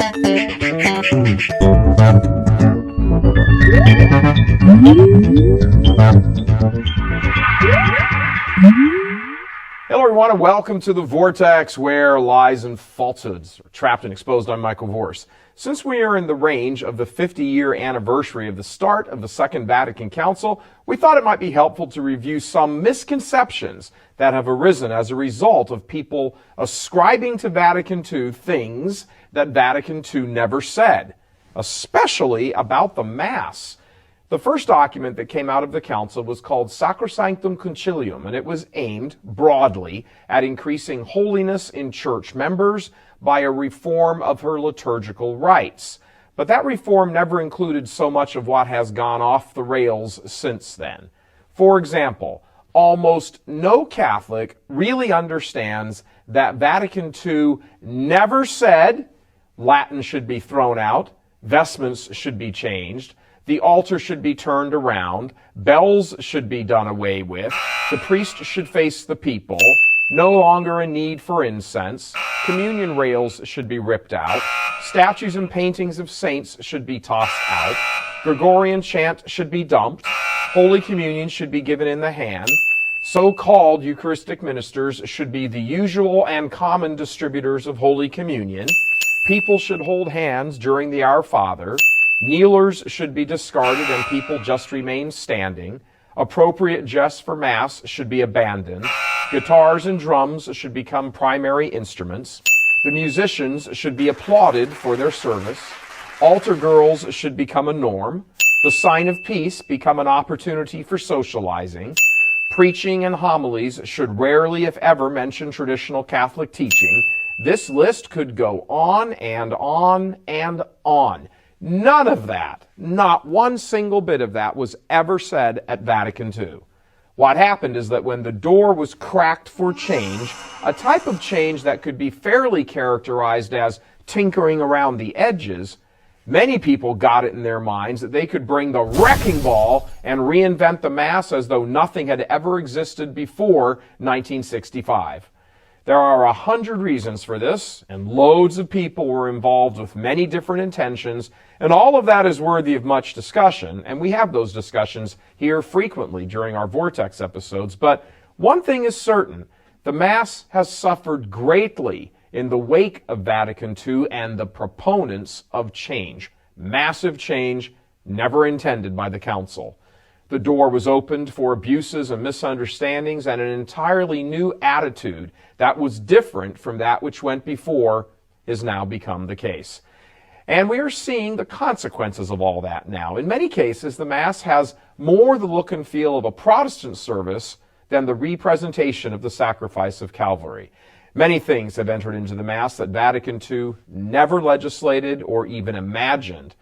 Hello everyone and welcome to the Vortex, where lies and falsehoods are trapped and exposed. I'm Michael Voris. Since we are in the range of the 50-year anniversary of the start of the Second Vatican Council, we thought it might be helpful to review some misconceptions that have arisen as a result of people ascribing to Vatican II things that Vatican II never said, especially about the Mass. The first document that came out of the council was called Sacrosanctum Concilium, and it was aimed broadly at increasing holiness in church members by a reform of her liturgical rites. But that reform never included so much of what has gone off the rails since then. For example, almost no Catholic really understands that Vatican II never said Latin should be thrown out, vestments should be changed, the altar should be turned around, bells should be done away with, the priest should face the people, no longer a need for incense, communion rails should be ripped out, statues and paintings of saints should be tossed out, Gregorian chant should be dumped, Holy Communion should be given in the hand, so-called Eucharistic ministers should be the usual and common distributors of Holy Communion, people should hold hands during the Our Father, kneelers should be discarded and people just remain standing. Appropriate jests for Mass should be abandoned. Guitars and drums should become primary instruments. The musicians should be applauded for their service. Altar girls should become a norm. The sign of peace become an opportunity for socializing. Preaching and homilies should rarely, if ever, mention traditional Catholic teaching. This list could go on and on and on. None of that, not one single bit of that, was ever said at Vatican II. What happened is that when the door was cracked for change, a type of change that could be fairly characterized as tinkering around the edges, many people got it in their minds that they could bring the wrecking ball and reinvent the Mass as though nothing had ever existed before 1965. There are 100 reasons for this, and loads of people were involved with many different intentions, and all of that is worthy of much discussion, and we have those discussions here frequently during our Vortex episodes. But one thing is certain, the Mass has suffered greatly in the wake of Vatican II and the proponents of change. Massive change never intended by the Council. The door was opened for abuses and misunderstandings and an entirely new attitude that was different from that which went before is now become the case. And we are seeing the consequences of all that now. In many cases, the Mass has more the look and feel of a Protestant service than the representation of the sacrifice of Calvary. Many things have entered into the Mass that Vatican II never legislated or even imagined.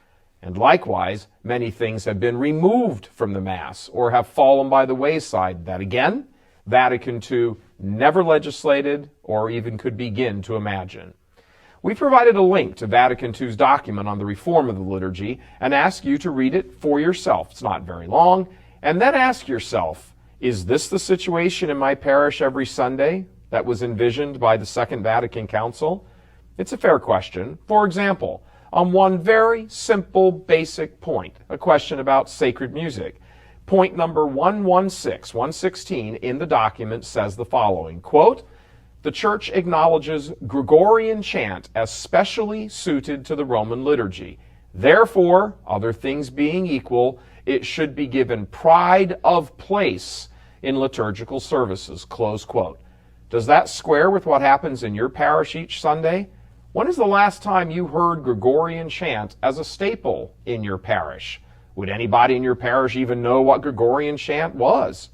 And likewise, many things have been removed from the Mass or have fallen by the wayside that, again, Vatican II never legislated or even could begin to imagine. We provided a link to Vatican II's document on the reform of the liturgy and ask you to read it for yourself. It's not very long. And then ask yourself, is this the situation in my parish every Sunday that was envisioned by the Second Vatican Council? It's a fair question. For example, on one very simple, basic point, a question about sacred music. Point number 116 in the document says the following, quote, "The Church acknowledges Gregorian chant as specially suited to the Roman liturgy. Therefore, other things being equal, it should be given pride of place in liturgical services," close quote. Does that square with what happens in your parish each Sunday? When is the last time you heard Gregorian chant as a staple in your parish? Would anybody in your parish even know what Gregorian chant was?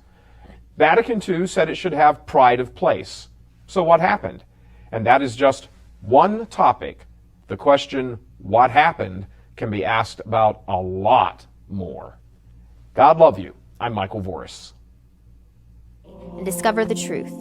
Vatican II said it should have pride of place. So what happened? And that is just one topic. The question, what happened, can be asked about a lot more. God love you. I'm Michael Voris. And discover the truth.